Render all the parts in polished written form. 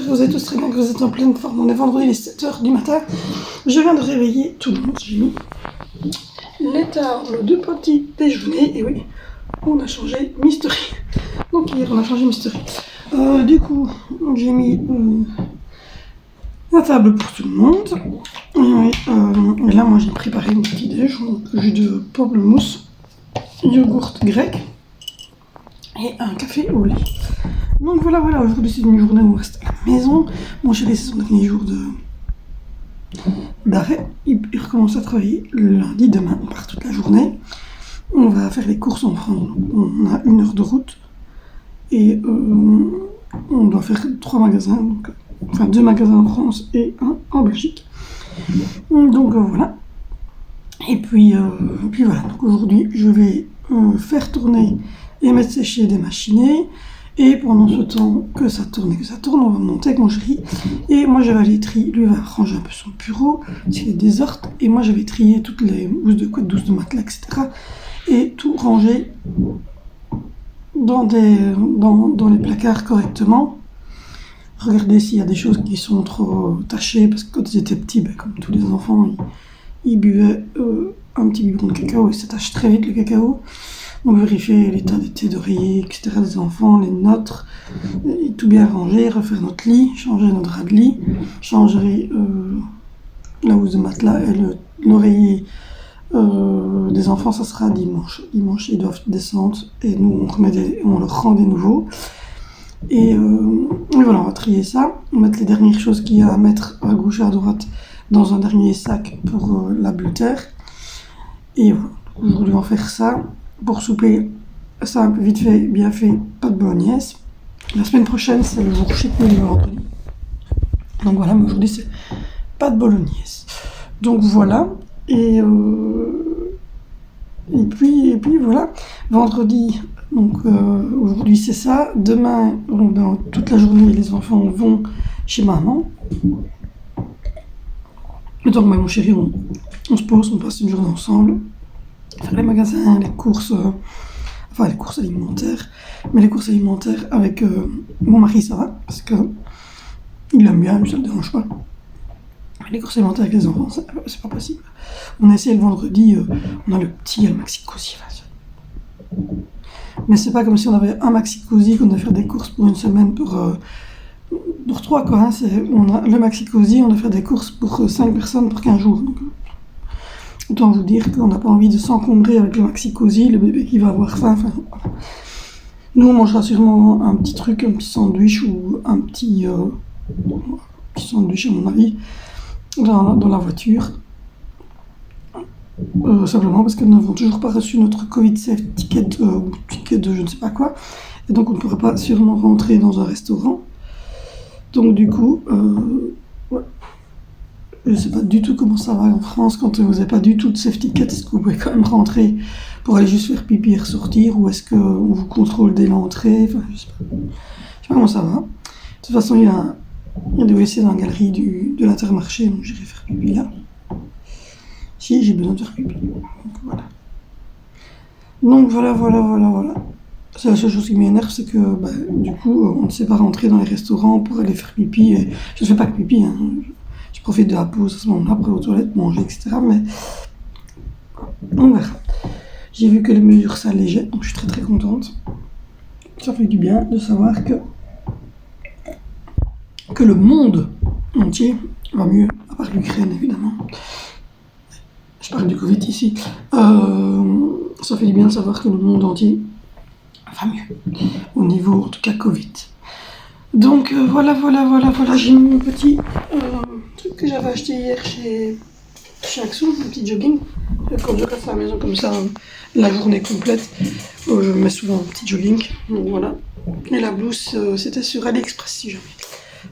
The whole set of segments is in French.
que vous êtes tous très bien, que vous êtes en pleine forme. On est vendredi, les 7h du matin. Je viens de réveiller tout le monde. J'ai mis les tables de petit déjeuner. Et oui, on a changé Mystery. Donc hier, on a changé Mystery. Du coup, j'ai mis la table pour tout le monde. Et là, moi, j'ai préparé mon petit déj. Jus de pamplemousse, yogourt grec et un café au lait. Donc voilà, aujourd'hui c'est une journée où on reste à la maison. Mon chéri, c'est son dernier jour d'arrêt. Il recommence à travailler le lundi. Demain, on part toute la journée. On va faire les courses en France. On a 1 heure de route. Et on doit faire 3 magasins. Donc, enfin 2 magasins en France et 1 en Belgique. Donc voilà. Et puis voilà. Donc aujourd'hui, je vais faire tourner et mettre sécher des machinés. Et pendant ce temps que ça tourne, on va monter avec mon chéri. Et moi, je vais aller trier. Lui va ranger un peu son bureau, s'il est désordre. Et moi, je vais trier toutes les housses de couette, douces de matelas, etc. Et tout ranger dans les placards correctement. Regardez s'il y a des choses qui sont trop tachées. Parce que quand ils étaient petits, comme tous les enfants, ils buvaient un petit biberon de cacao et ça tâche très vite le cacao. Donc vérifier l'état des thés d'oreiller, etc. des enfants, les nôtres, et tout bien ranger, refaire notre lit, changer notre drap de lit, changer la housse de matelas et l'oreiller des enfants, ça sera dimanche. Dimanche, ils doivent descendre et nous, on leur rend des nouveaux. Et voilà, on va trier ça, mettre les dernières choses qu'il y a à mettre à gauche et à droite dans un dernier sac pour la bulle terre. Et voilà, aujourd'hui on va faire ça. Pour souper, simple, vite fait, bien fait, pas de bolognaise. La semaine prochaine, c'est le jour chic, le vendredi. Donc voilà, mais aujourd'hui, c'est pas de bolognaise. Donc voilà, et puis voilà, vendredi, donc aujourd'hui c'est ça. Demain, toute la journée, les enfants vont chez maman. Et donc, moi et mon chéri, on se pose, on passe une journée ensemble. Faire les magasins, les courses alimentaires. Mais les courses alimentaires avec mon mari, ça va, parce que il aime bien, lui, ça ne le dérange pas. Mais les courses alimentaires avec les enfants, c'est pas possible. On a essayé le vendredi, on a le petit, le Maxi Cosi. Mais c'est pas comme si on avait un Maxi Cosi, qu'on doit faire des courses pour une semaine pour 3, quoi. Hein. On a le Maxi Cosi, on doit faire des courses pour 5 personnes pour 15 jours. Donc, autant vous dire qu'on n'a pas envie de s'encombrer avec le Maxi Cosi, le bébé qui va avoir faim. Enfin, nous, on mangera sûrement un petit truc, un petit sandwich ou un petit sandwich, à mon avis, dans la voiture. Simplement parce que nous n'avons toujours pas reçu notre Covid Safe ticket ou ticket de je ne sais pas quoi. Et donc, on ne pourra pas sûrement rentrer dans un restaurant. Donc, du coup, ouais. Je ne sais pas du tout comment ça va en France quand vous n'avez pas du tout de safety ticket. Est-ce que vous pouvez quand même rentrer pour aller juste faire pipi et ressortir, ou est-ce qu'on vous contrôle dès l'entrée? Enfin, je ne sais pas comment ça va. De toute façon, il y a des WC dans la galerie de l'Intermarché, donc j'irai faire pipi là. Si j'ai besoin de faire pipi. Donc voilà. C'est la seule chose qui m'énerve, c'est que du coup, on ne sait pas rentrer dans les restaurants pour aller faire pipi. Et je ne fais pas que pipi, hein. Je profite de la pause à ce moment-là, après aux toilettes, manger, etc. Mais on verra. J'ai vu que les mesures s'allégeaient, donc je suis très très contente. Ça fait du bien de savoir que le monde entier va mieux, à part l'Ukraine évidemment. Je parle du Covid ici. Ça fait du bien de savoir que le monde entier va mieux, au niveau en tout cas Covid. Donc voilà, j'ai mis mon petit truc que j'avais acheté hier chez Action, un petit jogging. Quand je reste à la maison comme ça, la journée complète, je mets souvent un petit jogging. Donc voilà. Et la blouse, c'était sur AliExpress si jamais.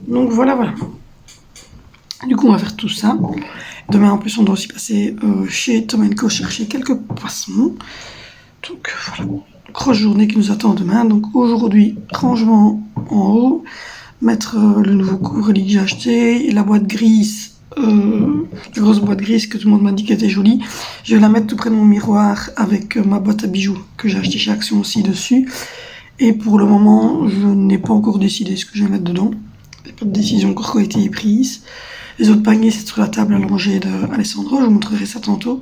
Donc voilà. Du coup, on va faire tout ça. Demain, en plus, on doit aussi passer chez Tom & Co chercher quelques poissons. Donc voilà. Grosse journée qui nous attend demain. Donc aujourd'hui, rangement en haut, mettre le nouveau couvre-lit que j'ai acheté, et la boîte grise, la grosse boîte grise que tout le monde m'a dit qu'elle était jolie. Je vais la mettre tout près de mon miroir avec ma boîte à bijoux que j'ai acheté chez Action aussi dessus. Et pour le moment, je n'ai pas encore décidé ce que je vais mettre dedans. Il n'y a pas de décision encore qui a été prise. Les autres paniers, c'est sur la table allongée d'Alessandro. Je vous montrerai ça tantôt.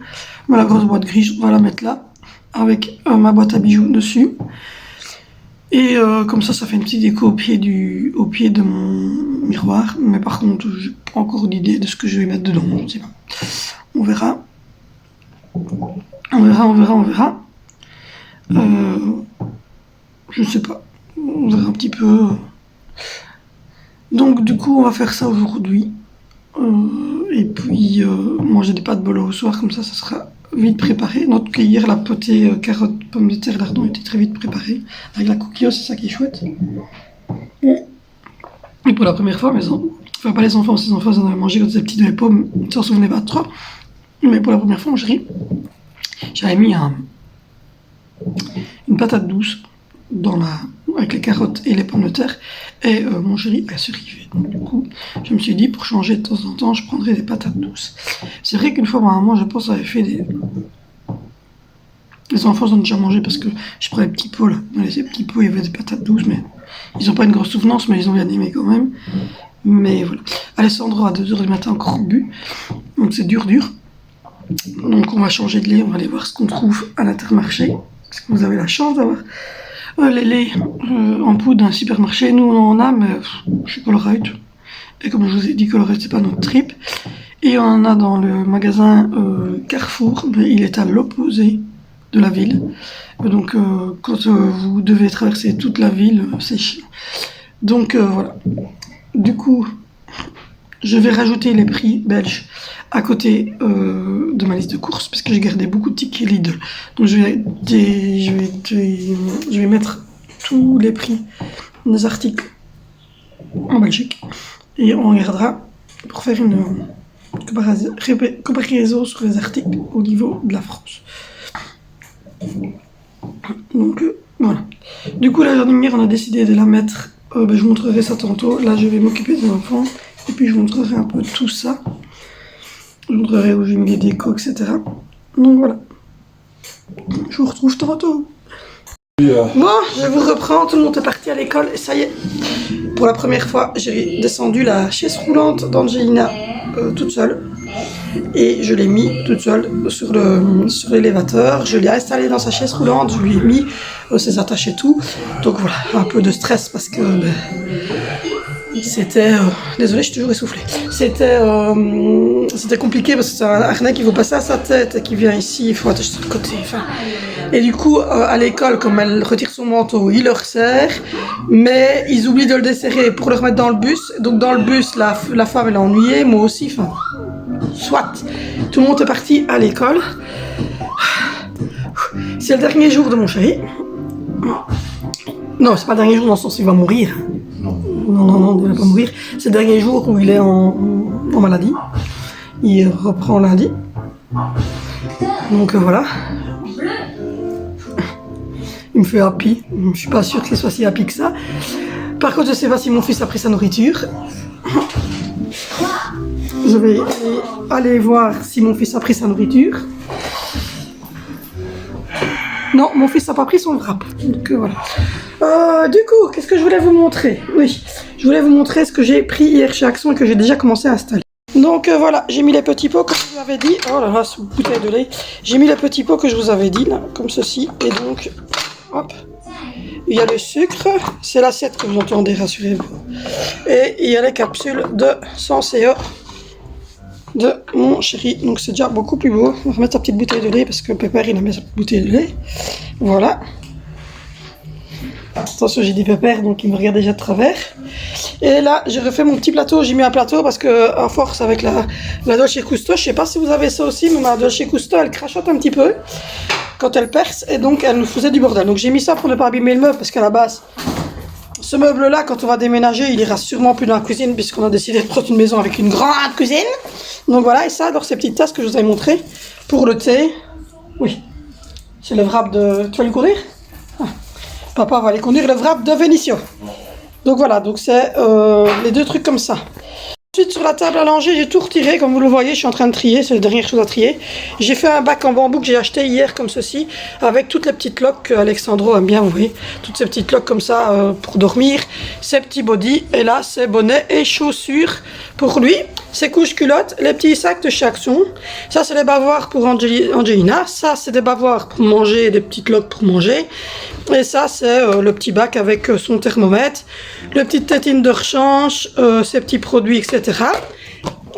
Mais la grosse boîte grise, on va la mettre là, avec ma boîte à bijoux dessus. Et comme ça fait une petite déco au pied de mon miroir. Mais par contre, j'ai pas encore d'idée de ce que je vais mettre dedans. Je sais pas. On verra. On verra. Je sais pas. On verra un petit peu. Donc du coup, on va faire ça aujourd'hui. Et puis manger des pâtes bolo au soir, comme ça sera vite préparé. Note que hier, la potée carottes, pommes de terre, lardons était très vite préparée. Avec la coquille, c'est ça qui est chouette. Et pour la première fois, mes enfants, enfin pas les enfants ils en avaient mangé quand ils étaient petits de les pommes, ils ne s'en souvenaient pas trop. Mais pour la première fois, j'avais mis une patate douce avec les carottes et les pommes de terre, et mon chéri a surkiffé. Donc du coup, je me suis dit, pour changer de temps en temps, je prendrais des patates douces. C'est vrai qu'une fois, ma maman, je pense, avait fait des... Les enfants ont déjà mangé parce que je prends les petits pots là. Dans les petits pots, il y avait des patates douces, mais ils n'ont pas une grosse souvenance, mais ils ont bien aimé quand même. Mais voilà. Alessandro à 2h du matin encore bu, donc c'est dur. Donc on va changer de lait, on va aller voir ce qu'on trouve à l'Intermarché. Parce que vous avez la chance d'avoir les laits en poudre d'un supermarché. Nous on en a, mais chez Colruyt. Et comme je vous ai dit, Colruyt c'est pas notre trip. Et on en a dans le magasin Carrefour, mais il est à l'opposé de la ville. Donc quand vous devez traverser toute la ville, c'est chiant. Donc voilà. Du coup, je vais rajouter les prix belges à côté de ma liste de courses, parce que j'ai gardé beaucoup de tickets Lidl. Donc je vais mettre tous les prix des articles en Belgique, et on regardera pour faire une comparaison sur les articles au niveau de la France. Donc voilà. Du coup, la jardinière, on a décidé de la mettre, je vous montrerai ça tantôt. Là, je vais m'occuper des enfants, et puis je vous montrerai un peu tout ça. Je vous montrerai où j'ai mis les décos, etc. Donc voilà. Je vous retrouve tantôt. Bon, je vous reprends, tout le monde est parti à l'école, et ça y est. Pour la première fois, j'ai descendu la chaise roulante d'Angelina toute seule. Et je l'ai mis toute seule sur l'élévateur. Je l'ai installée dans sa chaise roulante, je lui ai mis ses attaches et tout. Donc voilà, un peu de stress parce que c'était... désolée, je suis toujours essoufflée. C'était compliqué parce que c'est un harnais qui veut passer à sa tête et qui vient ici, il faut attacher sur le côté. Enfin. Et du coup, à l'école, comme elle retire son manteau, il le resserre, mais ils oublient de le desserrer pour le remettre dans le bus. Donc dans le bus, la femme elle est ennuyée, moi aussi, enfin... Soit, tout le monde est parti à l'école. C'est le dernier jour de mon chéri. Non, c'est pas le dernier jour dans le sens où il va mourir. Non, il va pas mourir. C'est le dernier jour où il est en maladie. Il reprend lundi. Donc voilà. Il me fait happy. Je suis pas sûre qu'il soit si happy que ça. Par contre, je sais pas si mon fils a pris sa nourriture. Je vais aller voir si mon fils a pris sa nourriture. Non, mon fils n'a pas pris son wrap. Donc voilà. Du coup, qu'est-ce que je voulais vous montrer? Oui, je voulais vous montrer ce que j'ai pris hier chez Action et que j'ai déjà commencé à installer. Donc voilà, j'ai mis les petits pots comme je vous avais dit. Oh là là, cette bouteille de lait. J'ai mis les petits pots que je vous avais dit, là, comme ceci. Et donc, hop. Il y a le sucre, c'est l'assiette que vous entendez, rassurez-vous. Et il y a les capsules de Senseo de mon chéri, donc c'est déjà beaucoup plus beau. On va remettre sa petite bouteille de lait parce que Pépère il a mis sa petite bouteille de lait. Voilà. Attention, j'ai dit Pépère, donc il me regarde déjà de travers. Et là, j'ai refait mon petit plateau. J'ai mis un plateau parce que, à force, avec la Dolce Gusto, je sais pas si vous avez ça aussi, mais ma Dolce Gusto, elle crachote un petit peu quand elle perce, et donc elle nous faisait du bordel. Donc j'ai mis ça pour ne pas abîmer le meuble, parce qu'à la base, ce meuble-là, quand on va déménager, il ira sûrement plus dans la cuisine, puisqu'on a décidé de prendre une maison avec une grande cuisine. Donc voilà, et ça, alors ces petites tasses que je vous avais montrées, pour le thé, oui, c'est le wrap de... Tu vas lui conduire? Ah. Papa va aller conduire le wrap de Vénition. Donc voilà, donc c'est les deux trucs comme ça. Ensuite, sur la table à langer, j'ai tout retiré. Comme vous le voyez, je suis en train de trier. C'est la dernière chose à trier. J'ai fait un bac en bambou que j'ai acheté hier, comme ceci, avec toutes les petites loques que Alexandro aime bien, vous voyez. Toutes ces petites loques comme ça pour dormir. Ces petits bodys. Et là, c'est bonnets et chaussures pour lui. Ses couches culottes, les petits sacs de chez Action. Ça, c'est les bavoirs pour Angelina. Ça, c'est des bavoirs pour manger, des petites loques pour manger. Et ça, c'est le petit bac avec son thermomètre, le petit tétine de rechange, ses petits produits, etc.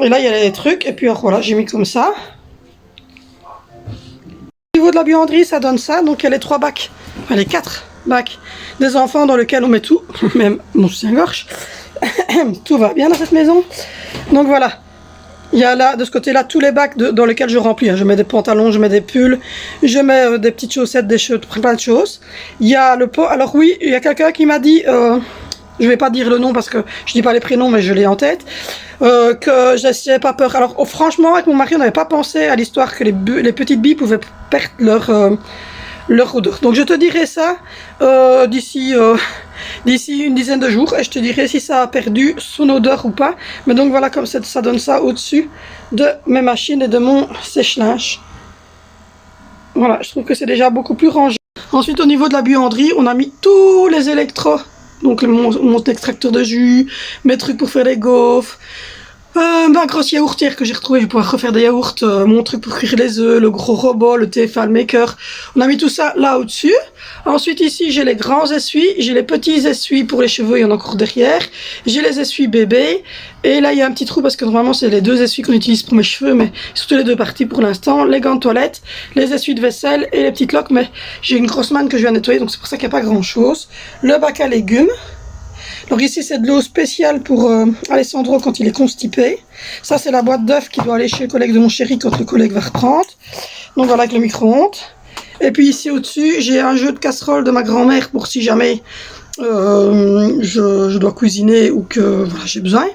Et là, il y a les trucs. Et puis, alors, voilà, j'ai mis comme ça. Au niveau de la buanderie, ça donne ça. Donc, il y a les 3 bacs, enfin les 4 bacs des enfants dans lesquels on met tout, même mon soutien-gorge. Tout va bien dans cette maison. Donc, voilà. Il y a là, de ce côté-là, tous les bacs dans lesquels je remplis. Hein. Je mets des pantalons, je mets des pulls, je mets des petites chaussettes, des cheveux, plein de choses. Il y a le pot. Alors oui, il y a quelqu'un qui m'a dit, je vais pas dire le nom parce que je dis pas les prénoms, mais je l'ai en tête, que j'avais pas peur. Alors franchement, avec mon mari, on n'avait pas pensé à l'histoire que les petites billes pouvaient perdre leur odeur. Donc je te dirai ça d'ici une dizaine de jours et je te dirai si ça a perdu son odeur ou pas. Mais donc voilà, comme ça donne ça au-dessus de mes machines et de mon sèche-linge. Voilà, je trouve que c'est déjà beaucoup plus rangé. Ensuite, au niveau de la buanderie, on a mis tous les électros. Donc mon extracteur de jus, mes trucs pour faire les gaufres, ma grosse yaourtière que j'ai retrouvée, je vais pouvoir refaire des yaourts, mon truc pour cuire les œufs, le gros robot, le TFA, le maker. On a mis tout ça là au-dessus. Ensuite ici j'ai les grands essuies, j'ai les petits essuies pour les cheveux, il y en a encore derrière. J'ai les essuies bébés. Et là il y a un petit trou parce que normalement c'est les 2 essuies qu'on utilise pour mes cheveux, mais surtout les 2 parties pour l'instant. Les gants de toilette, les essuies de vaisselle et les petites loques, mais j'ai une grosse manne que je viens nettoyer, donc c'est pour ça qu'il n'y a pas grand chose. Le bac à légumes. Donc ici c'est de l'eau spéciale pour Alessandro quand il est constipé. Ça c'est la boîte d'œufs qui doit aller chez le collègue de mon chéri quand le collègue va reprendre. Donc voilà, avec le micro-ondes. Et puis ici au-dessus j'ai un jeu de casserole de ma grand-mère pour si jamais je dois cuisiner ou que voilà, j'ai besoin.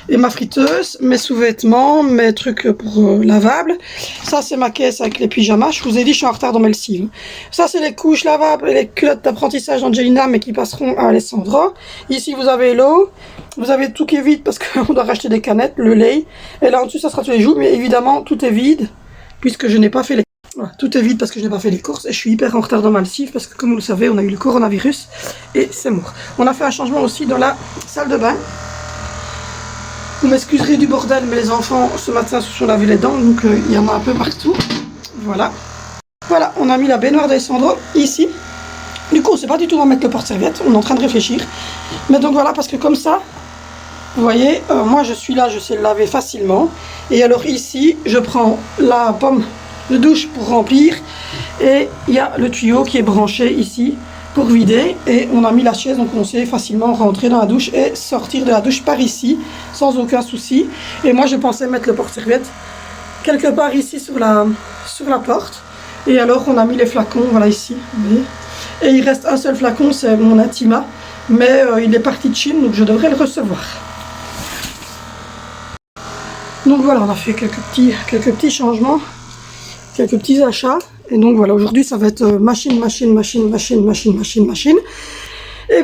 Et ma friteuse, mes sous-vêtements, mes trucs pour lavables. Ça c'est ma caisse avec les pyjamas. Je vous ai dit je suis en retard dans mes lessives. Ça c'est les couches lavables et les culottes d'apprentissage d'Angelina mais qui passeront à Alessandro. Ici vous avez l'eau. Vous avez tout qui est vide parce qu'on doit racheter des canettes, le lait. Et là en dessus ça sera tous les jours. Mais évidemment tout est vide puisque je n'ai pas fait les... Voilà, tout est vide parce que je n'ai pas fait les courses et je suis hyper en retard dans ma lessive parce que comme vous le savez on a eu le coronavirus et c'est mort. On a fait un changement aussi dans la salle de bain. Vous m'excuserez du bordel mais les enfants ce matin se sont lavé les dents donc il y en a un peu partout. Voilà. Voilà, on a mis la baignoire d'Alessandro ici. Du coup on ne sait pas du tout où on va mettre le porte-serviette, on est en train de réfléchir. Mais donc voilà, parce que comme ça, vous voyez, moi je suis là, je sais le laver facilement. Et alors ici, je prends la pomme de douche pour remplir et il y a le tuyau qui est branché ici pour vider et on a mis la chaise donc on sait facilement rentrer dans la douche et sortir de la douche par ici sans aucun souci. Et moi je pensais mettre le porte-serviette quelque part ici sur la porte et alors on a mis les flacons, voilà ici, vous voyez. Et il reste un seul flacon, c'est mon Intima, mais il est parti de Chine donc je devrais le recevoir. Donc voilà, on a fait quelques petits changements, quelques petits achats. Et donc voilà, aujourd'hui ça va être machine. Et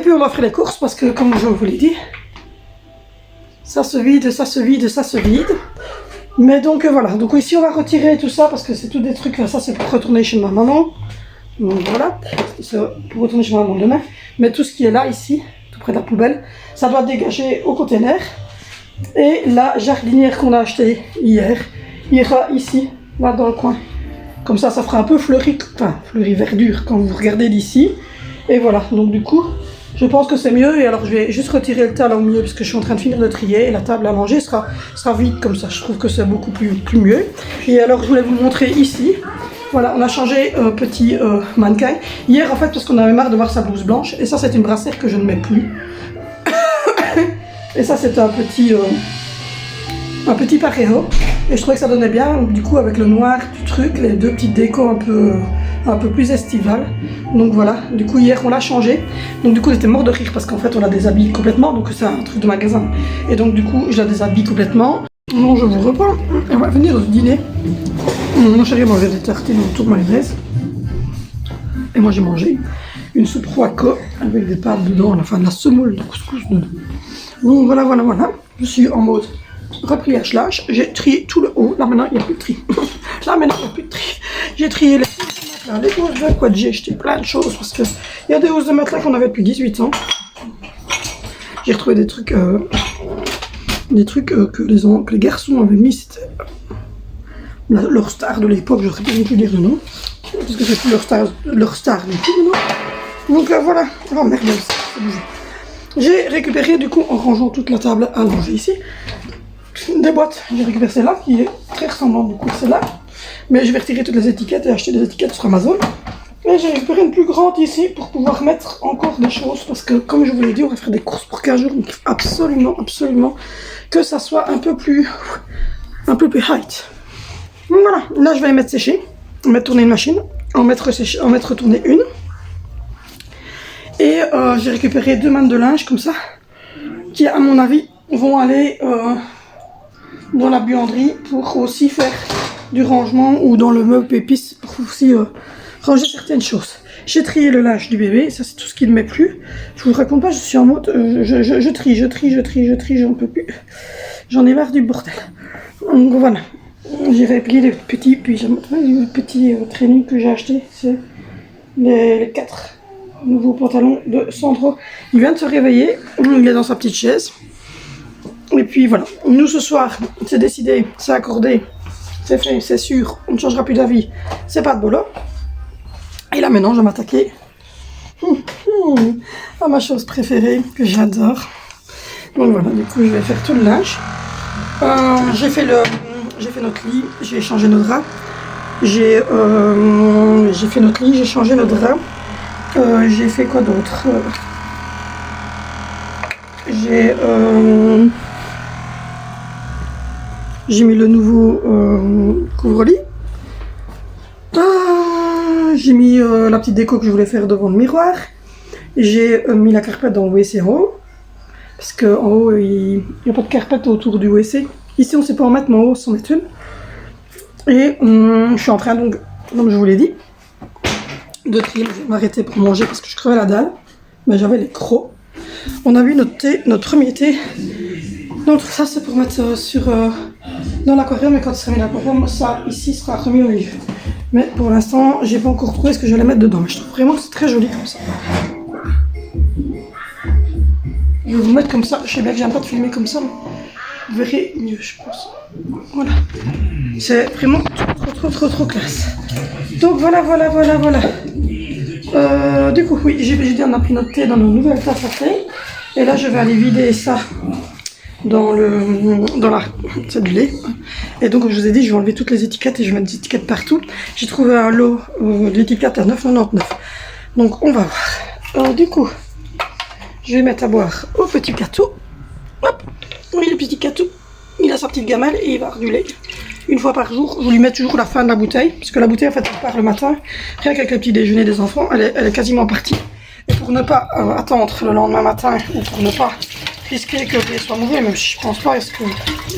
puis on va faire les courses parce que comme je vous l'ai dit, ça se vide. Mais donc voilà, donc ici on va retirer tout ça parce que c'est tout des trucs, ça c'est pour retourner chez ma maman. Donc voilà, c'est pour retourner chez ma maman demain. Mais tout ce qui est là, ici, tout près de la poubelle, ça doit dégager au container. Et la jardinière qu'on a achetée hier ira ici, là dans le coin. Comme ça, ça fera un peu fleuri verdure quand vous regardez d'ici. Et voilà, donc du coup, je pense que c'est mieux. Et alors, je vais juste retirer le tas là au milieu parce que je suis en train de finir de trier. Et la table à manger sera vide comme ça. Je trouve que c'est beaucoup plus mieux. Et alors, je voulais vous montrer ici. Voilà, on a changé petit mannequin. Hier, en fait, parce qu'on avait marre de voir sa blouse blanche. Et ça, c'est une brassière que je ne mets plus. Et ça, c'est un petit paréo. Et je trouvais que ça donnait bien, du coup, avec le noir du truc, les 2 petites décos un peu plus estivales. Donc voilà, du coup, hier, on l'a changé. Donc du coup, j'étais mort de rire parce qu'en fait, on la déshabille complètement. Donc c'est un truc de magasin. Et donc du coup, je la déshabille complètement. Non, je vous reprends. On va venir au dîner. Mon chéri mangeait des tartines autour de mayonnaise. Et moi, j'ai mangé une soupe roaco avec des pâtes dedans, enfin de la semoule de couscous dedans. Donc voilà. Je suis en mode repliage lâche, j'ai trié tout le haut, là maintenant il n'y a plus de tri. Là maintenant il n'y a plus de tri. J'ai trié les hausses de quad, j'ai acheté plein de choses parce que il y a des hausses de matelas qu'on avait depuis 18 ans. J'ai retrouvé des trucs que les garçons avaient mis, c'était leur star de l'époque, je ne saurais plus dire le nom, parce que c'est plus leur star du tout maintenant. Donc voilà, oh merde, c'est bougé. J'ai récupéré du coup en rangeant toute la table à langer ici, des boîtes. J'ai récupéré celle-là qui est très ressemblante du coup à celle-là, mais je vais retirer toutes les étiquettes et acheter des étiquettes sur Amazon. Et j'ai récupéré une plus grande ici pour pouvoir mettre encore des choses parce que comme je vous l'ai dit, on va faire des courses pour 15 jours, donc il faut absolument que ça soit un peu plus height. Donc voilà, là je vais les mettre sécher, mettre tourner une machine, en mettre tourner une. Et j'ai récupéré 2 mannes de linge comme ça, qui à mon avis vont aller dans la buanderie pour aussi faire du rangement ou dans le meuble épice pour aussi ranger certaines choses. J'ai trié le linge du bébé, ça c'est tout ce qui ne met plus. Je vous raconte pas, je suis en mode, je trie, j'en peux plus. J'en ai marre du bordel. Donc voilà, j'ai replié les petits pyjamas, les petits trainings que j'ai achetés, c'est les 4 nouveaux pantalons de Sandro. Il vient de se réveiller, il est dans sa petite chaise. Et puis voilà, nous ce soir, c'est décidé, c'est accordé, c'est fait, c'est sûr, on ne changera plus d'avis, c'est pas de boulot. Et là maintenant je vais m'attaquer à ma chose préférée que j'adore. Donc voilà, du coup je vais faire tout le linge. J'ai fait notre lit, j'ai changé nos draps. J'ai fait notre lit, j'ai changé nos draps. J'ai fait quoi d'autre? J'ai mis le nouveau couvre-lit. J'ai mis la petite déco que je voulais faire devant le miroir. J'ai mis la carpette dans le WC en haut. Parce qu'en haut, il n'y a pas de carpette autour du WC. Ici, on ne sait pas en mettre, mais en haut, c'en est une. Et je suis en train, donc, comme je vous l'ai dit, de trier. Je vais m'arrêter pour manger parce que je crevais la dalle. Mais j'avais les crocs. On a vu notre thé, notre premier thé. Donc ça, c'est pour mettre dans l'aquarium. Et quand il sera mis dans l'aquarium, ça, ici, sera remis au milieu. Mais pour l'instant, j'ai pas encore trouvé ce que j'allais mettre dedans. Mais je trouve vraiment que c'est très joli comme ça. Je vais vous mettre comme ça. Je sais bien que j'aime pas de filmer comme ça, mais vous verrez mieux, je pense. Voilà. C'est vraiment trop classe. Donc voilà. Du coup, oui, j'ai dit on a pris notre thé dans nos nouvelles tasses à thé. Et là, je vais aller vider ça c'est du lait. Et donc, comme je vous ai dit, je vais enlever toutes les étiquettes et je vais mettre des étiquettes partout. J'ai trouvé un lot d'étiquettes à 9,99. Donc, on va voir. Alors, du coup, je vais mettre à boire au petit gâteau. Hop, oui, le petit gâteau. Il a sa petite gamelle et il va avoir du lait. Une fois par jour, je lui mets toujours la fin de la bouteille. Parce que la bouteille, en fait, elle part le matin. Rien qu'avec le petit déjeuner des enfants, elle est quasiment partie. Et pour ne pas attendre le lendemain matin, ou pour ne pas risquer que le lait soit mauvais, même si je pense pas, est-ce que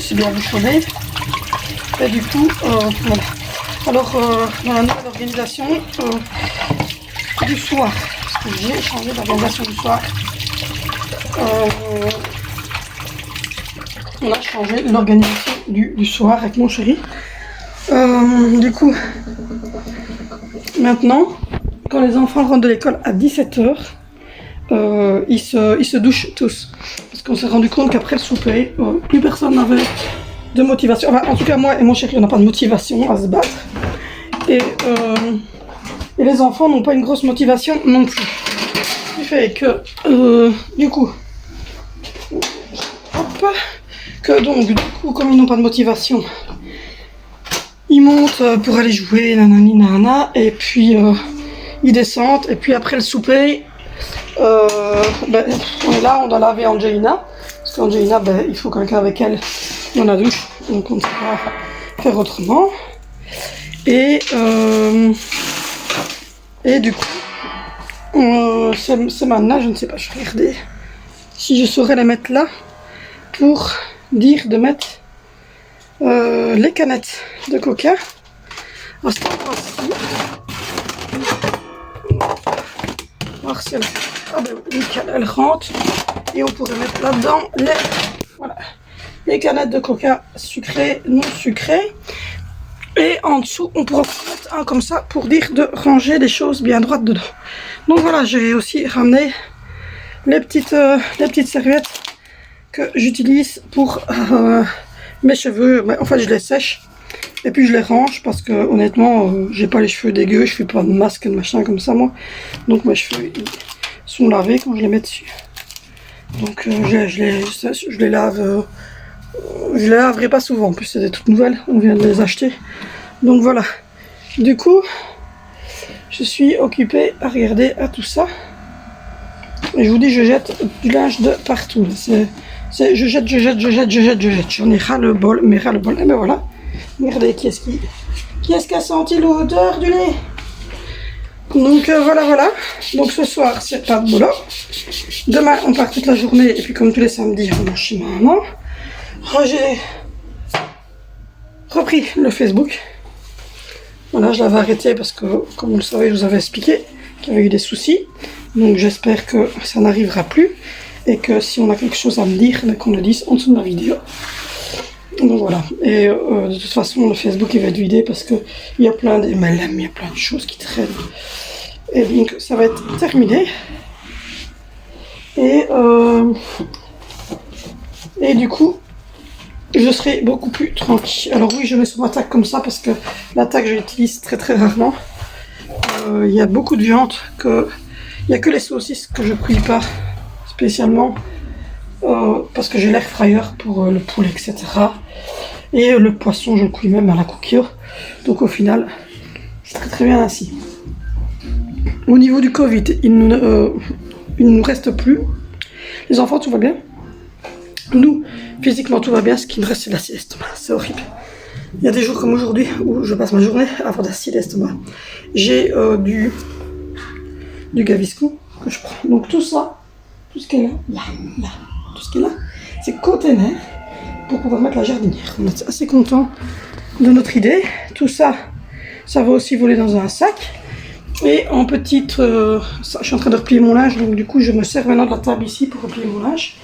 c'est bien bouchonné. Et du coup, voilà. Alors, dans la nouvelle organisation du soir, parce que j'ai changé d'organisation du soir, on a changé l'organisation du soir avec mon chéri. Du coup, maintenant, quand les enfants rentrent de l'école à 17h, ils se douchent tous. Parce qu'on s'est rendu compte qu'après le souper, plus personne n'avait de motivation. Enfin, en tout cas, moi et mon chéri, on n'a pas de motivation à se battre. Et les enfants n'ont pas une grosse motivation non plus. Ce qui fait que, du coup, comme ils n'ont pas de motivation, ils montent pour aller jouer, nanani nanana, et puis ils descendent, et puis après le souper, on est là, on doit laver Angelina, parce qu'Angelina, il faut quelqu'un avec elle dans la douche, donc on ne sait pas faire autrement. Et du coup, c'est maintenant, je ne sais pas, je vais regarder si je saurais les mettre là, pour dire de mettre les canettes de coca. Alors, c'est voici. Alors, c'est là. Ah ben nickel, elle rentre. Et on pourrait mettre là-dedans les canettes de coca sucrées, non sucrées. Et en dessous, on pourra mettre un comme ça pour dire de ranger les choses bien droites dedans. Donc voilà, j'ai aussi ramené les petites serviettes que j'utilise pour mes cheveux. En fait, je les sèche et puis je les range parce que honnêtement, j'ai pas les cheveux dégueux, je fais pas de masque, de machin comme ça moi. Donc mes cheveux ils sont lavés quand je les mets dessus. Donc je les lave. Je les laverai pas souvent, en plus c'est des toutes nouvelles, on vient de les acheter. Donc voilà, du coup, je suis occupée à regarder à tout ça. Et je vous dis, je jette du linge de partout. Je jette. J'en ai ras le bol, mais ras le bol. Et ben voilà, regardez qui est-ce qui a senti l'odeur du lait. Donc voilà. Donc ce soir, c'est pas de boulot. Demain, on part toute la journée, et puis comme tous les samedis, on mange chez maman. J'ai repris le Facebook. Voilà, je l'avais arrêté parce que, comme vous le savez, je vous avais expliqué qu'il y avait eu des soucis. Donc j'espère que ça n'arrivera plus et que si on a quelque chose à me dire, qu'on le dise en dessous de ma vidéo. Donc voilà. Et de toute façon, le Facebook il va être vidé parce qu'il y a plein d'MLM, il y a plein de choses qui traînent. Et donc ça va être terminé. Et du coup, je serai beaucoup plus tranquille. Alors oui, je mets sur ma tag comme ça parce que la tag je l'utilise très rarement. Il y a beaucoup de viande, il n'y a que les saucisses que je cuis pas spécialement parce que j'ai l'air fryer pour le poulet, etc. Et le poisson, je le cuis même à la coquille. Donc au final, c'est très bien ainsi. Au niveau du Covid, il ne nous reste plus. Les enfants, tout va bien. Nous, physiquement, tout va bien. Ce qui me reste, c'est l'acide d'estomac. C'est horrible. Il y a des jours comme aujourd'hui où je passe ma journée à avoir d'acide d'estomac. J'ai du Gaviscon que je prends. Donc tout ça, tout ce qui est là, tout ce qui est là, c'est container pour pouvoir mettre la jardinière. On est assez content de notre idée. Tout ça, ça va aussi voler dans un sac. Et en petite, je suis en train de replier mon linge, donc du coup je me sers maintenant de la table ici pour replier mon linge.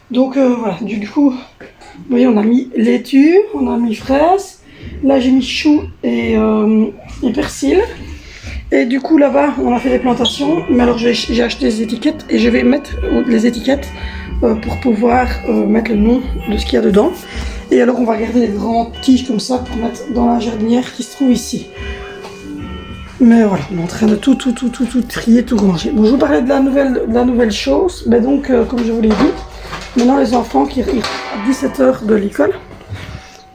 Donc voilà, du coup, vous voyez, on a mis laitue, on a mis fraises, là j'ai mis chou et persil. Et du coup là-bas, on a fait des plantations, mais alors j'ai acheté des étiquettes et je vais mettre les étiquettes pour pouvoir mettre le nom de ce qu'il y a dedans. Et alors on va garder les grandes tiges comme ça pour mettre dans la jardinière qui se trouve ici. Mais voilà, on est en train de tout trier, tout ranger. Bon, je vous parlais de la nouvelle chose, mais donc comme je vous l'ai dit, maintenant les enfants qui arrivent à 17h de l'école.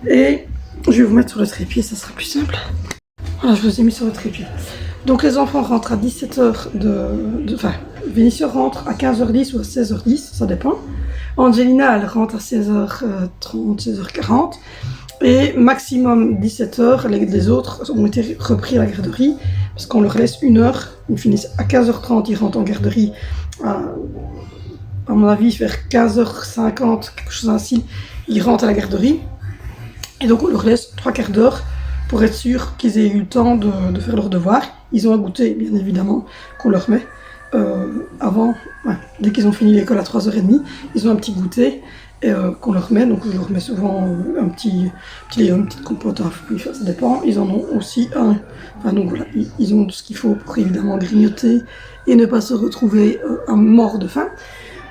Et je vais vous mettre sur le trépied, ça sera plus simple. Voilà, je vous ai mis sur le trépied. Donc les enfants rentrent à 17h enfin, Vinicius rentre à 15h10 ou à 16h10, ça dépend. Angelina, elle rentre à 16h30, 16h40. Et maximum 17h, les autres ont été repris à la garderie, parce qu'on leur laisse 1 heure. Ils finissent à 15h30, ils rentrent en garderie à mon avis vers 15h50, quelque chose ainsi, ils rentrent à la garderie. Et donc on leur laisse 3/4 d'heure pour être sûr qu'ils aient eu le temps de faire leurs devoirs. Ils ont à goûter, bien évidemment, qu'on leur met avant, dès qu'ils ont fini l'école à 3h30, ils ont un petit goûter qu'on leur met. Donc je leur mets souvent un petit une petite compote, un fruit, ça dépend. Ils en ont aussi un. Enfin donc voilà, ils ont tout ce qu'il faut pour évidemment grignoter et ne pas se retrouver mort de faim.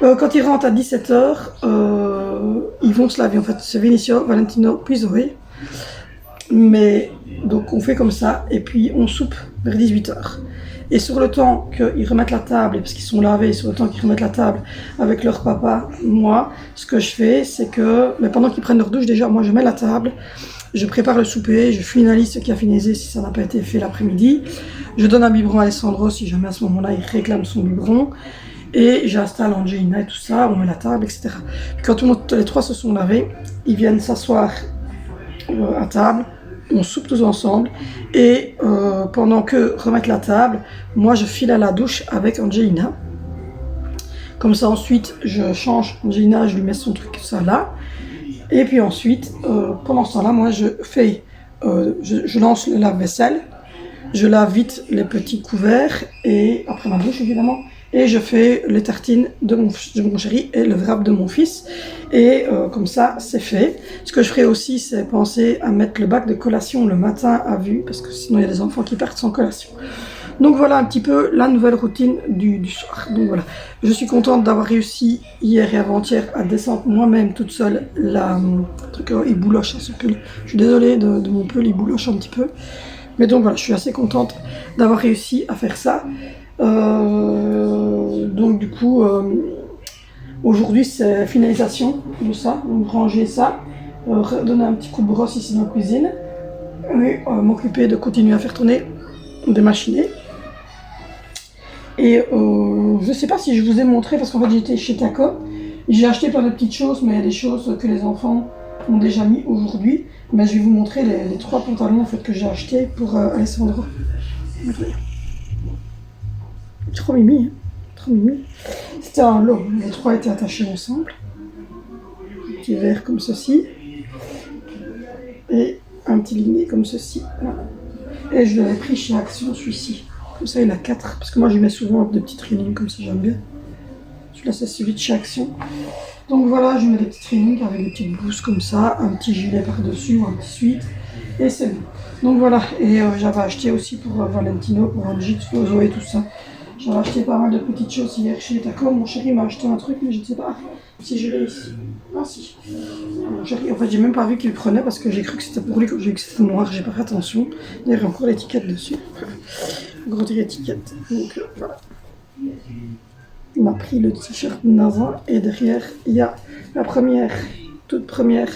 Quand ils rentrent à 17h, ils vont se laver. En fait, c'est Vinicio, Valentino, puis Zoé. Mais donc on fait comme ça et puis on soupe vers 18h. Et sur le temps qu'ils remettent la table, parce qu'ils sont lavés, sur le temps qu'ils remettent la table avec leur papa, moi, ce que je fais, c'est que, mais pendant qu'ils prennent leur douche, déjà, moi je mets la table, je prépare le souper, je finalise ce qui a finalisé si ça n'a pas été fait l'après-midi. Je donne un biberon à Alessandro si jamais à ce moment-là il réclame son biberon. Et j'installe Angelina et tout ça, on met la table, etc. Puis quand tout le monde, les trois se sont lavés, ils viennent s'asseoir à table, on soupe tous ensemble, et pendant que remettre la table, moi je file à la douche avec Angelina. Comme ça ensuite, je change Angelina, je lui mets son truc, ça là. Et puis ensuite, pendant ce temps-là, moi je fais, je lance le lave-vaisselle, je lave vite les petits couverts, et après ma douche évidemment, et je fais les tartines de mon chéri et le wrap de mon fils. Et comme ça, c'est fait. Ce que je ferai aussi, c'est penser à mettre le bac de collation le matin à vue, parce que sinon il y a des enfants qui partent sans collation. Donc voilà un petit peu la nouvelle routine du soir. Donc voilà, je suis contente d'avoir réussi hier et avant-hier à descendre moi-même toute seule la truc. Il bouloche, hein, pull. Je suis désolée de mon pull, il bouloche un petit peu. Mais donc voilà, je suis assez contente d'avoir réussi à faire ça. Donc du coup, aujourd'hui c'est finalisation de ça, donc ranger ça, donner un petit coup de brosse ici dans la cuisine, et m'occuper de continuer à faire tourner des machines. Et je sais pas si je vous ai montré, parce qu'en fait j'étais chez Taco, j'ai acheté plein de petites choses, mais il y a des choses que les enfants ont déjà mis aujourd'hui. Mais je vais vous montrer les 3 pantalons en fait, que j'ai achetés pour Alessandro. Trop mimi, hein. Trop mimi. C'était un lot, les 3 étaient attachés ensemble. Un petit verre comme ceci. Et un petit liné comme ceci. Voilà. Et je l'avais pris chez Action, celui-ci. Comme ça, il a 4. Parce que moi, je mets souvent des petits trainings comme ça, j'aime bien. Celui-là, c'est celui de chez Action. Donc voilà, je mets des petits trainings avec des petites blouses comme ça, un petit gilet par-dessus ou un petit sweat. Et c'est bon. Donc voilà, et j'avais acheté aussi pour Valentino, pour Angie, Zoé, tout ça. J'avais acheté pas mal de petites choses hier chez Taco. Mon chéri m'a acheté un truc, mais je ne sais pas si je l'ai ici. Ah si. Mon chéri, en fait, j'ai même pas vu qu'il le prenait parce que j'ai cru que c'était pour lui, quand j'ai vu que c'était noir, j'ai pas fait attention. Il y avait encore l'étiquette dessus. Grosse étiquette. Donc voilà. Il m'a pris le t-shirt NASA et derrière il y a la toute première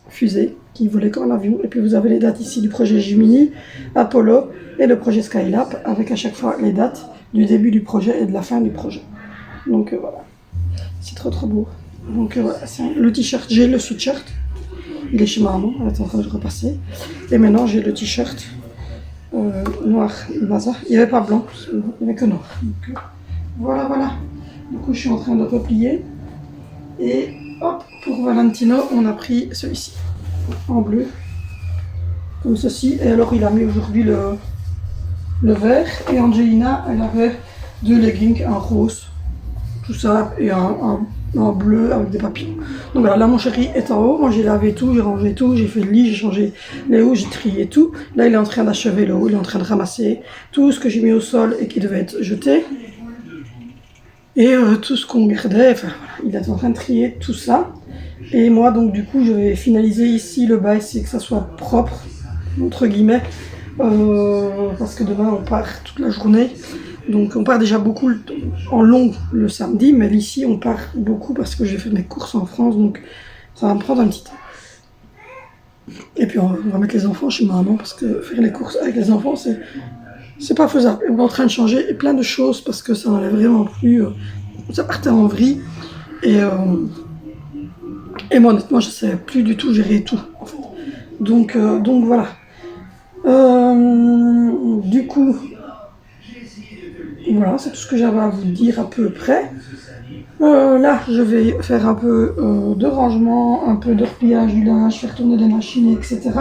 fusée qui volait comme un avion. Et puis vous avez les dates ici du projet Gemini, Apollo et le projet Skylab, avec à chaque fois les dates du début du projet et de la fin du projet. Donc voilà, c'est trop beau. Donc voilà, le t-shirt, j'ai le sweatshirt, il est chez ma maman, elle est en train de le repasser. Et maintenant j'ai le t-shirt noir NASA, il n'y avait pas blanc, il n'y avait que noir. Donc, voilà. Du coup je suis en train de replier. Et hop, pour Valentino, on a pris celui-ci, en bleu, comme ceci. Et alors il a mis aujourd'hui le vert. Et Angelina, elle avait 2 leggings, un rose, tout ça, et un bleu avec des papillons. Donc voilà, là mon chéri est en haut. Moi j'ai lavé tout, j'ai rangé tout, j'ai fait le lit, j'ai changé les hauts, j'ai trié tout. Là il est en train d'achever le haut, il est en train de ramasser tout ce que j'ai mis au sol et qui devait être jeté. Et tout ce qu'on gardait, enfin voilà, il est en train de trier tout ça. Et moi donc du coup je vais finaliser ici le bail, c'est que ça soit propre, entre guillemets, parce que demain on part toute la journée. Donc on part déjà beaucoup en long le samedi, mais ici on part beaucoup parce que je vais faire mes courses en France, donc ça va me prendre un petit temps. Et puis on va mettre les enfants chez ma maman, parce que faire les courses avec les enfants c'est pas faisable. Et on est en train de changer plein de choses parce que ça n'allait vraiment plus. Ça partait en vrille. Et moi, honnêtement, je ne sais plus du tout gérer tout. En fait. Donc voilà. Du coup, voilà, c'est tout ce que j'avais à vous dire à peu près. Là, je vais faire un peu de rangement, un peu de repliage du linge, faire tourner les machines, etc.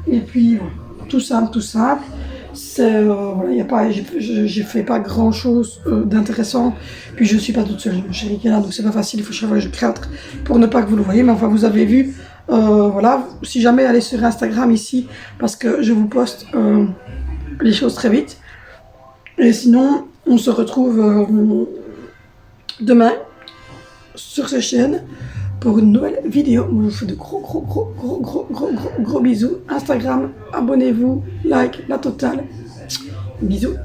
Et puis, voilà. Tout simple. C'est voilà, y a pas, j'ai fait pas grand chose d'intéressant. Puis je suis pas toute seule, j'ai mon chéri qui est là, donc c'est pas facile. Il faut chaque fois que je cadre pour ne pas que vous le voyez. Mais enfin, vous avez vu. Voilà, si jamais allez sur Instagram ici, parce que je vous poste les choses très vite. Et sinon, on se retrouve demain sur cette chaîne pour une nouvelle vidéo. Moi, je vous fais de gros bisous. Instagram, abonnez-vous, like, la totale. Bisous.